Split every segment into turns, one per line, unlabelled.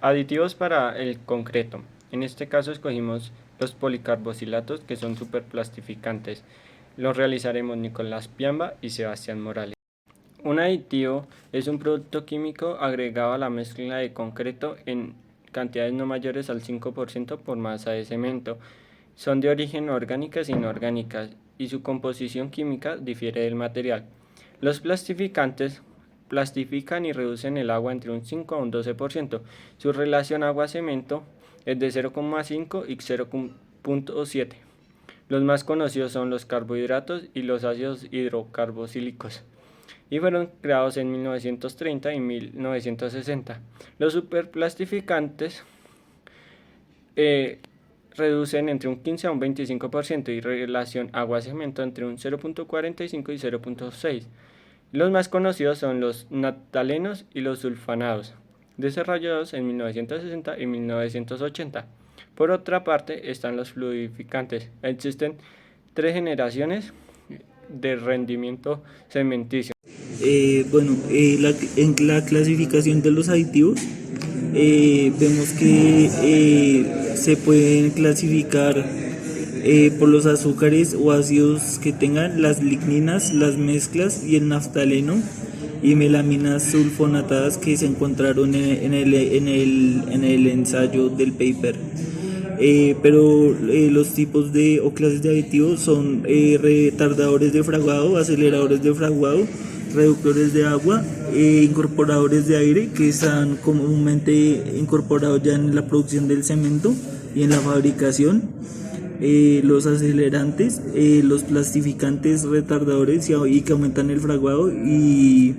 Aditivos para el concreto. En este caso escogimos los policarboxilatos, que son superplastificantes. Los realizaremos Nicolás Piamba y Sebastián Morales. Un aditivo es un producto químico agregado a la mezcla de concreto en cantidades no mayores al 5% por masa de cemento. Son de origen orgánicas e inorgánicas y su composición química difiere del material. Los plastificantes plastifican y reducen el agua entre un 5 a un 12%. Su relación agua-cemento es de 0,5 y 0,7. Los más conocidos son los carbohidratos y los ácidos hidrocarboxílicos y fueron creados en 1930 y 1960. Los superplastificantes eh, reducen entre un 15 a un 25% y relación agua-cemento entre un 0,45 y 0,6. Los más conocidos son los naftalenos y los sulfonados, desarrollados en 1960 y 1980. Por otra parte están los fluidificantes. Existen tres generaciones de rendimiento cementicio.
En la clasificación de los aditivos vemos que se pueden clasificar por los azúcares o ácidos que tengan las ligninas, las mezclas y el naftaleno y melaminas sulfonatadas que se encontraron en el ensayo del paper. Pero los tipos de o clases de aditivos son retardadores de fraguado, aceleradores de fraguado, reductores de agua, incorporadores de aire que están comúnmente incorporados ya en la producción del cemento y en la fabricación, los acelerantes, los plastificantes retardadores y que aumentan el fraguado y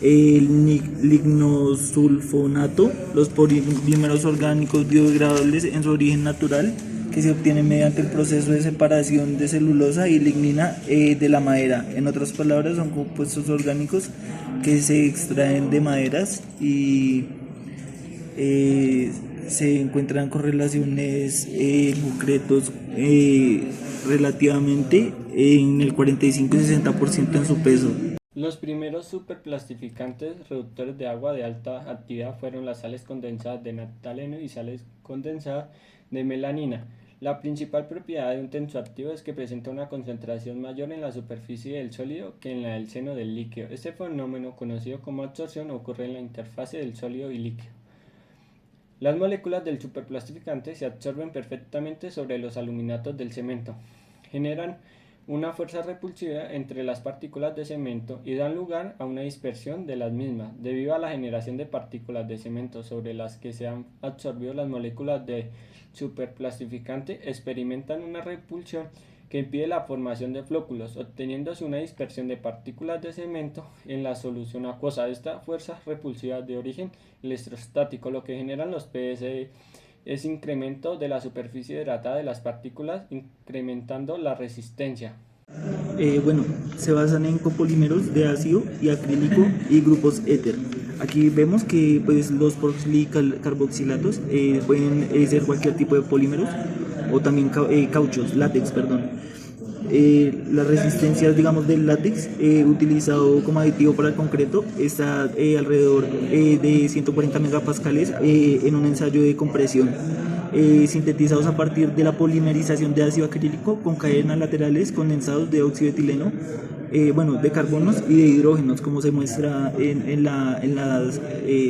el lignosulfonato, los polímeros orgánicos biodegradables en su origen natural que se obtienen mediante el proceso de separación de celulosa y lignina de la madera. En otras palabras, son compuestos orgánicos que se extraen de maderas y se encuentran correlaciones concretos relativamente en el 45 y 60% en su peso.
Los primeros superplastificantes reductores de agua de alta actividad fueron las sales condensadas de naftaleno y sales condensadas de melanina. La principal propiedad de un tensoactivo es que presenta una concentración mayor en la superficie del sólido que en la del seno del líquido. Este fenómeno, conocido como absorción, ocurre en la interfase del sólido y líquido. Las moléculas del superplastificante se absorben perfectamente sobre los aluminatos del cemento. Generan una fuerza repulsiva entre las partículas de cemento y dan lugar a una dispersión de las mismas. Debido a la generación de partículas de cemento sobre las que se han absorbido las moléculas de superplastificante, experimentan una repulsión que impide la formación de flóculos, obteniéndose una dispersión de partículas de cemento en la solución acuosa. Esta fuerza repulsiva de origen electrostático, lo que generan los PSE es incremento de la superficie hidratada de las partículas, incrementando la resistencia.
Bueno, se basan en copolímeros de ácido y acrílico y grupos éter. Aquí vemos que pues, los policarboxilatos pueden ser cualquier tipo de polímeros o también cauchos, látex, perdón. Las resistencias, digamos, del látex utilizado como aditivo para el concreto está alrededor de 140 megapascales en un ensayo de compresión. Sintetizados a partir de la polimerización de ácido acrílico con cadenas laterales condensados de óxido de etileno, de carbonos y de hidrógenos, como se muestra en la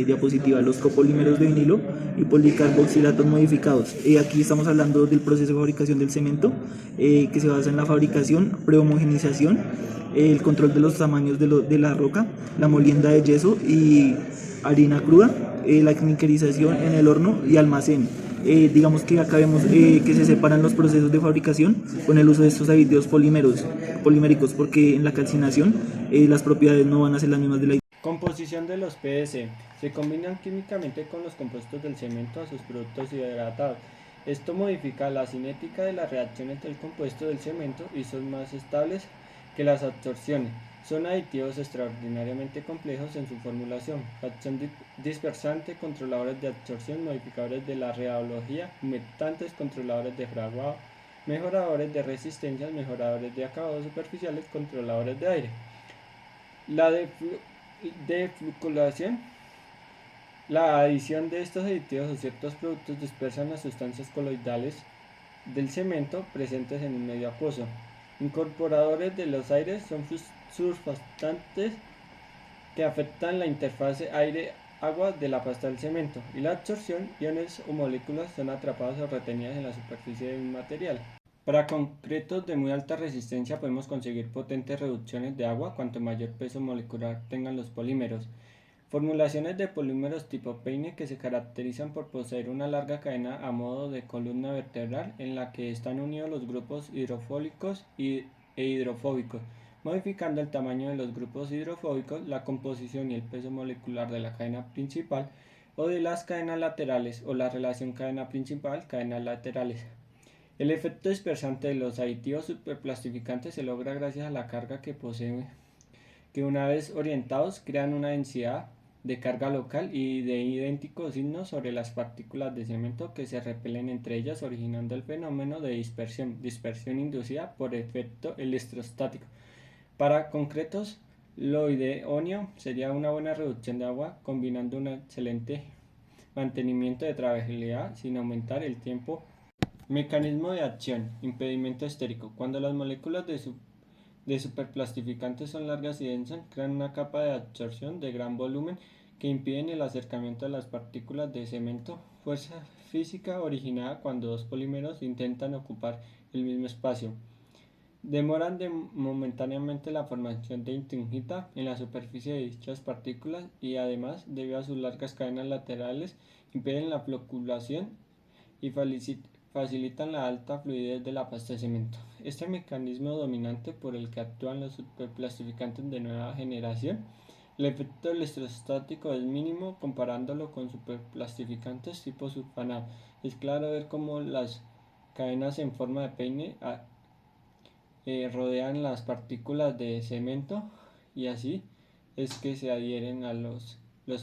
diapositiva, los copolímeros de vinilo y policarboxilatos modificados. Aquí estamos hablando del proceso de fabricación del cemento, que se basa en la fabricación, prehomogenización, el control de los tamaños de la roca, la molienda de yeso y harina cruda, la clinquerización en el horno y almacén. Digamos que acá vemos que se separan los procesos de fabricación con el uso de estos aditivos poliméricos, porque en la calcinación las propiedades no van a ser las mismas de la.
Composición de los PS. Se combinan químicamente con los compuestos del cemento a sus productos hidratados. Esto modifica la cinética de las reacciones del compuesto del cemento y son más estables que las absorciones. Son aditivos extraordinariamente complejos en su formulación. Acción dispersante, controladores de absorción, modificadores de la rheología, humectantes, controladores de fraguado, mejoradores de resistencias, mejoradores de acabados superficiales, controladores de aire. La defluctuación La adición de estos aditivos a ciertos productos dispersan las sustancias coloidales del cemento presentes en un medio acuoso. Incorporadores de los aires son surfactantes que afectan la interfase aire-agua de la pasta del cemento y la absorción, iones o moléculas son atrapadas o retenidas en la superficie de un material. Para concretos de muy alta resistencia podemos conseguir potentes reducciones de agua cuanto mayor peso molecular tengan los polímeros. Formulaciones de polímeros tipo peine que se caracterizan por poseer una larga cadena a modo de columna vertebral en la que están unidos los grupos hidrofólicos e hidrofóbicos, modificando el tamaño de los grupos hidrofóbicos, la composición y el peso molecular de la cadena principal o de las cadenas laterales o la relación cadena principal-cadenas laterales. El efecto dispersante de los aditivos superplastificantes se logra gracias a la carga que poseen, que una vez orientados crean una densidad de carga local y de idénticos signos sobre las partículas de cemento que se repelen entre ellas, originando el fenómeno de dispersión inducida por efecto electrostático. Para concretos, lo idóneo sería una buena reducción de agua combinando un excelente mantenimiento de trazabilidad sin aumentar el tiempo. Mecanismo de acción, impedimento estérico. Cuando las moléculas de superplastificantes son largas y densas, crean una capa de absorción de gran volumen que impiden el acercamiento de las partículas de cemento, fuerza física originada cuando dos polímeros intentan ocupar el mismo espacio. Demoran momentáneamente la formación de tingita en la superficie de dichas partículas y además, debido a sus largas cadenas laterales, impiden la floculación y facilitan la alta fluidez de la pasta de cemento. Este mecanismo dominante por el que actúan los superplastificantes de nueva generación, el efecto electrostático es mínimo comparándolo con superplastificantes tipo sulfanato. Es claro ver cómo las cadenas en forma de peine rodean las partículas de cemento y así es que se adhieren a los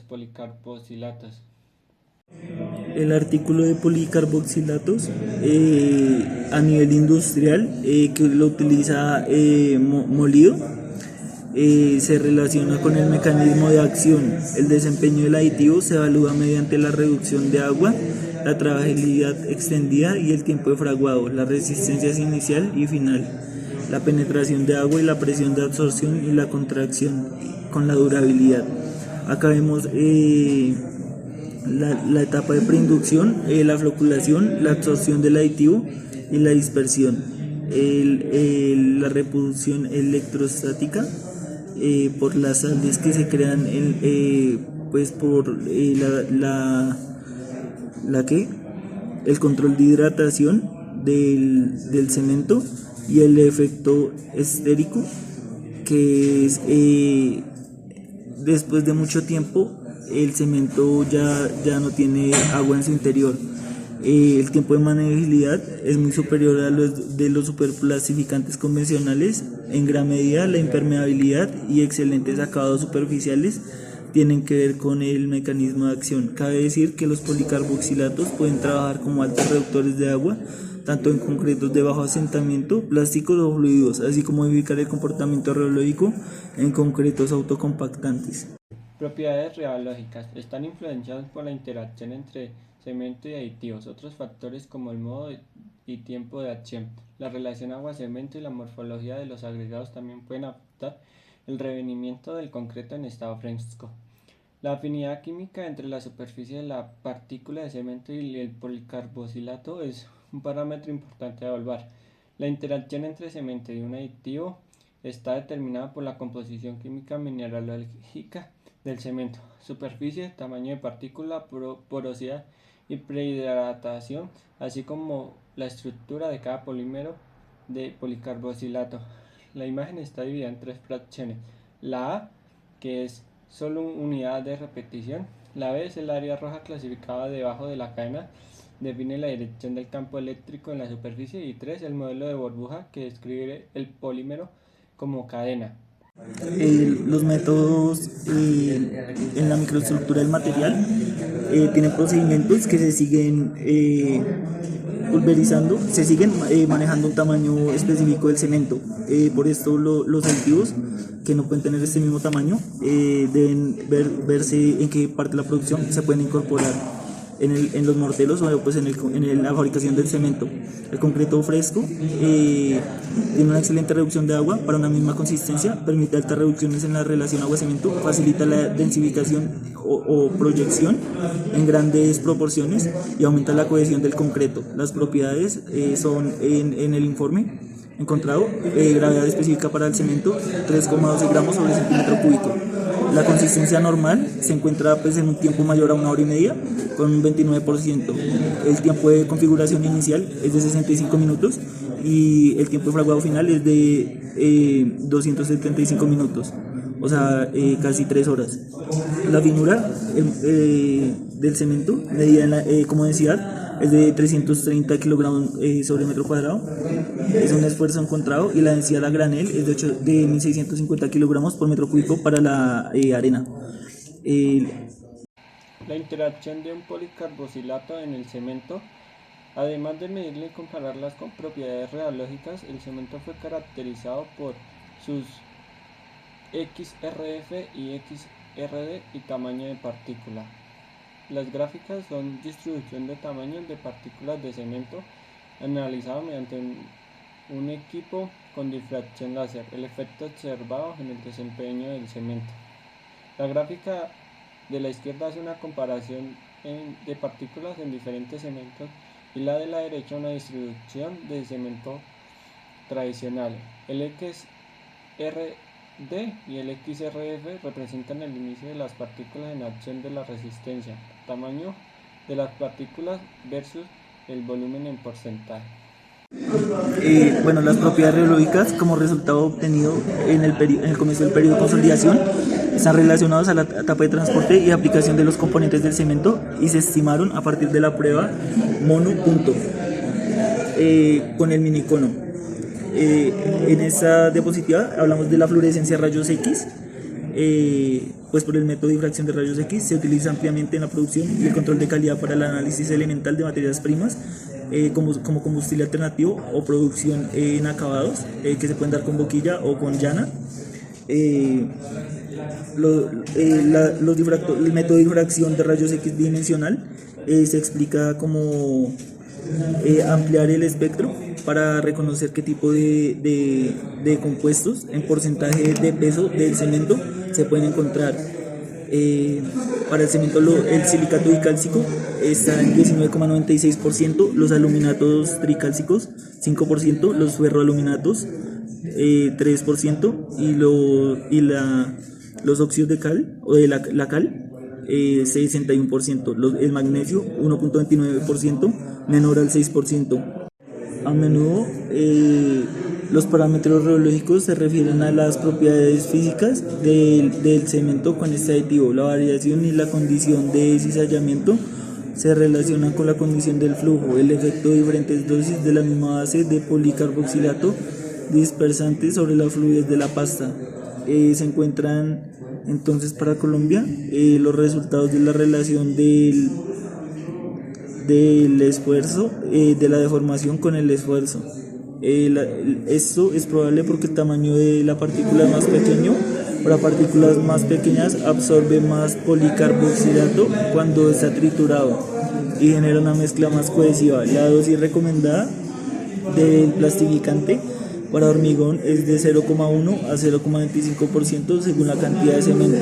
policarboxilatos.
El artículo de policarboxilatos a nivel industrial que lo utiliza molido se relaciona con el mecanismo de acción. El desempeño del aditivo se evalúa mediante la reducción de agua, la trazabilidad extendida y el tiempo de fraguado, las resistencias inicial y final, la penetración de agua y la presión de absorción y la contracción con la durabilidad. Acá vemos la etapa de preinducción, la floculación, la absorción del aditivo y la dispersión, la reproducción electrostática por las sales que se crean pues por el control de hidratación del cemento y el efecto estérico que es después de mucho tiempo el cemento ya no tiene agua en su interior. El tiempo de manejabilidad es muy superior a los de los superplastificantes convencionales. En gran medida la impermeabilidad y excelentes acabados superficiales tienen que ver con el mecanismo de acción. Cabe decir que los policarboxilatos pueden trabajar como altos reductores de agua, tanto en concretos de bajo asentamiento, plásticos o fluidos, así como modificar el comportamiento reológico en concretos autocompactantes.
Propiedades rheológicas. Están influenciadas por la interacción entre cemento y aditivos. Otros factores como el modo y tiempo de acción, la relación agua-cemento y la morfología de los agregados también pueden afectar el revenimiento del concreto en estado fresco. La afinidad química entre la superficie de la partícula de cemento y el policarboxilato es un parámetro importante a evaluar. La interacción entre cemento y un aditivo está determinada por la composición química mineralógica del cemento, superficie, tamaño de partícula, porosidad y prehidratación, así como la estructura de cada polímero de policarboxilato. La imagen está dividida en tres fracciones. La A, que es solo unidad de repetición. La B es el área roja clasificada debajo de la cadena, define la dirección del campo eléctrico en la superficie. Y 3, el modelo de burbuja, que describe el polímero como cadena.
Los métodos en la microestructura del material tienen procedimientos que se siguen pulverizando, se siguen manejando un tamaño específico del cemento. Por esto los aditivos que no pueden tener este mismo tamaño, deben verse en qué parte de la producción se pueden incorporar en los morteros o pues en la fabricación del cemento. El concreto fresco tiene una excelente reducción de agua para una misma consistencia, permite altas reducciones en la relación agua-cemento, facilita la densificación o proyección en grandes proporciones y aumenta la cohesión del concreto. Las propiedades son en el informe encontrado, gravedad específica para el cemento 3,12 gramos sobre centímetro cúbico. La consistencia normal se encuentra pues, en un tiempo mayor a 1 hora y media con un 29%. El tiempo de configuración inicial es de 65 minutos y el tiempo de fraguado final es de 275 minutos, o sea, casi 3 horas. La finura del cemento, medida como densidad, es de 330 kilogramos sobre metro cuadrado. Es un esfuerzo encontrado y la densidad a granel es de 1650 kilogramos por metro cúbico para la arena.
La interacción de un policarbocilato en el cemento. Además de medirle y compararlas con propiedades rheológicas, el cemento fue caracterizado por sus XRF y XRD y tamaño de partícula. Las gráficas son distribución de tamaños de partículas de cemento analizado mediante un equipo con difracción láser, el efecto observado en el desempeño del cemento. La gráfica de la izquierda hace una comparación de partículas en diferentes cementos y la de la derecha una distribución de cemento tradicional. El XRD y el XRF representan el inicio de las partículas en acción de la resistencia, tamaño de las partículas versus el volumen en porcentaje.
Bueno, las propiedades rheológicas como resultado obtenido en el comienzo del periodo de consolidación están relacionados a la etapa de transporte y aplicación de los componentes del cemento y se estimaron a partir de la prueba mono-punto con el minicono. En esta diapositiva hablamos de la fluorescencia a rayos X. Pues por el método de difracción de rayos X se utiliza ampliamente en la producción y el control de calidad para el análisis elemental de materias primas como combustible alternativo o producción en acabados que se pueden dar con boquilla o con llana. El método de difracción de rayos X bidimensional se explica como ampliar el espectro para reconocer qué tipo de compuestos en porcentaje de peso del cemento se pueden encontrar. Para el cemento el silicato dicálcico está en 19,96%, los aluminatos tricálcicos 5%, los ferroaluminatos 3% y los óxidos de cal o de la cal 61%, el magnesio 1,29%, menor al 6%. A menudo los parámetros rheológicos se refieren a las propiedades físicas del cemento con este aditivo. La variación y la condición de cizallamiento se relacionan con la condición del flujo, el efecto de diferentes dosis de la misma base de policarboxilato dispersante sobre la fluidez de la pasta. Se encuentran entonces para Colombia los resultados de la relación del esfuerzo, de la deformación con el esfuerzo. Esto es probable porque el tamaño de la partícula es más pequeño. Para partículas más pequeñas absorbe más policarboxilato cuando está triturado y genera una mezcla más cohesiva. La dosis recomendada del plastificante para hormigón es de 0,1 a 0,25% según la cantidad de cemento.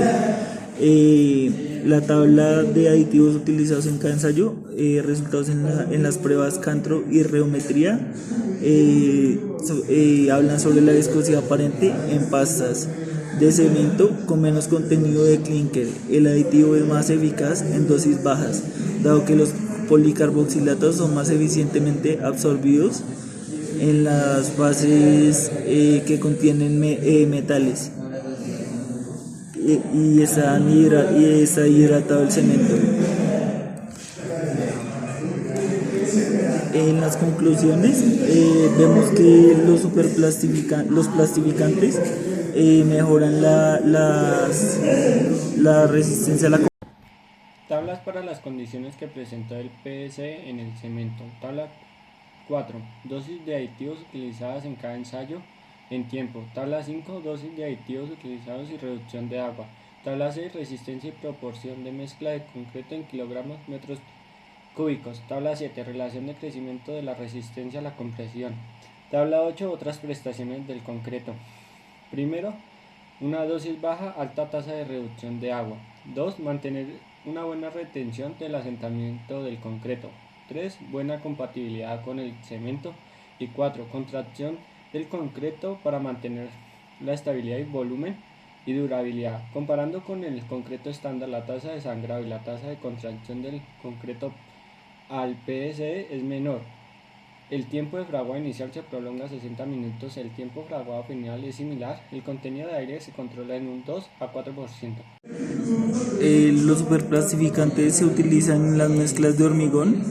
La tabla de aditivos utilizados en cada ensayo, resultados en las pruebas Cantro y Rheometría, hablan sobre la viscosidad aparente en pastas de cemento con menos contenido de clínker. El aditivo es más eficaz en dosis bajas, dado que los policarboxilatos son más eficientemente absorbidos en las fases que contienen metales y está hidratado el cemento. En las conclusiones vemos que los plastificantes mejoran la resistencia a la.
Tablas para las condiciones que presentó el PSE en el cemento. Tabla 4. Dosis de aditivos utilizadas en cada ensayo. en tiempo. Tabla 5, dosis de aditivos utilizados y reducción de agua. Tabla 6, resistencia y proporción de mezcla de concreto en kilogramos metros cúbicos. Tabla 7, relación de crecimiento de la resistencia a la compresión. Tabla 8, otras prestaciones del concreto. Primero, una dosis baja, alta tasa de reducción de agua. 2. Mantener una buena retención del asentamiento del concreto. 3. Buena compatibilidad con el cemento. Y 4. Contracción del concreto para mantener la estabilidad y volumen y durabilidad. Comparando con el concreto estándar, la tasa de sangrado y la tasa de contracción del concreto al PSE es menor. El tiempo de fraguado inicial se prolonga a 60 minutos, el tiempo de fraguado final es similar, el contenido de aire se controla en un 2 a 4%.
Los superplastificantes se utilizan en las mezclas de hormigón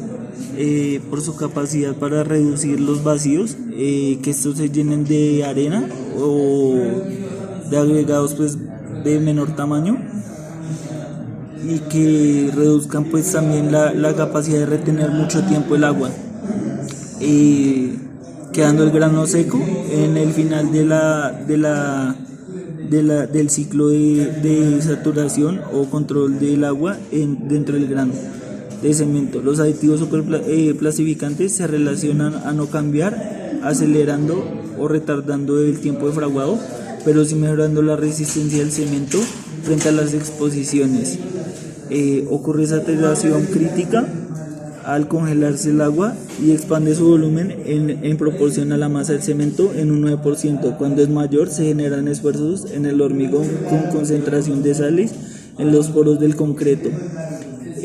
por su capacidad para reducir los vacíos, que estos se llenen de arena o de agregados pues de menor tamaño y que reduzcan pues también la capacidad de retener mucho tiempo el agua, quedando el grano seco en el final del ciclo de saturación o control del agua dentro del grano de cemento. Los aditivos superplastificantes se relacionan a no cambiar, acelerando o retardando el tiempo de fraguado, pero sí mejorando la resistencia del cemento frente a las exposiciones. Ocurre saturación crítica al congelarse el agua y expande su volumen en proporción a la masa del cemento en un 9%. Cuando es mayor, se generan esfuerzos en el hormigón con concentración de sales en los poros del concreto.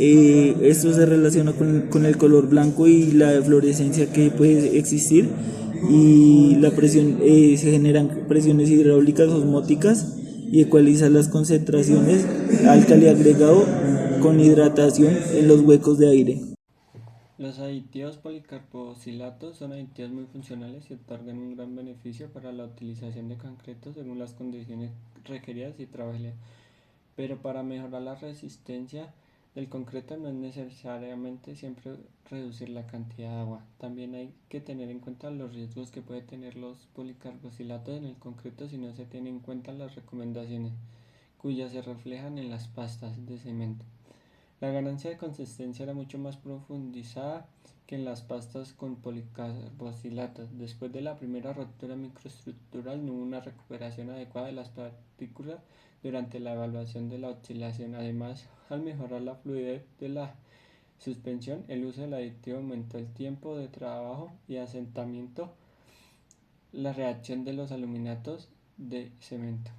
Esto se relaciona con el color blanco y la deflorescencia que puede existir, y la presión, se generan presiones hidráulicas osmóticas y ecualizan las concentraciones álcali agregado con hidratación en los huecos de aire.
Los aditivos policarboxilatos son aditivos muy funcionales y otorgan un gran beneficio para la utilización de concreto según las condiciones requeridas y trabajables. Pero para mejorar la resistencia del concreto no es necesariamente siempre reducir la cantidad de agua. También hay que tener en cuenta los riesgos que pueden tener los policarboxilatos en el concreto si no se tienen en cuenta las recomendaciones, cuyas se reflejan en las pastas de cemento. La ganancia de consistencia era mucho más profundizada que en las pastas con policarboxilatos. Después de la primera ruptura microestructural no hubo una recuperación adecuada de las partículas durante la evaluación de la oscilación. Además, al mejorar la fluidez de la suspensión, el uso del aditivo aumentó el tiempo de trabajo y asentamiento, la reacción de los aluminatos de cemento.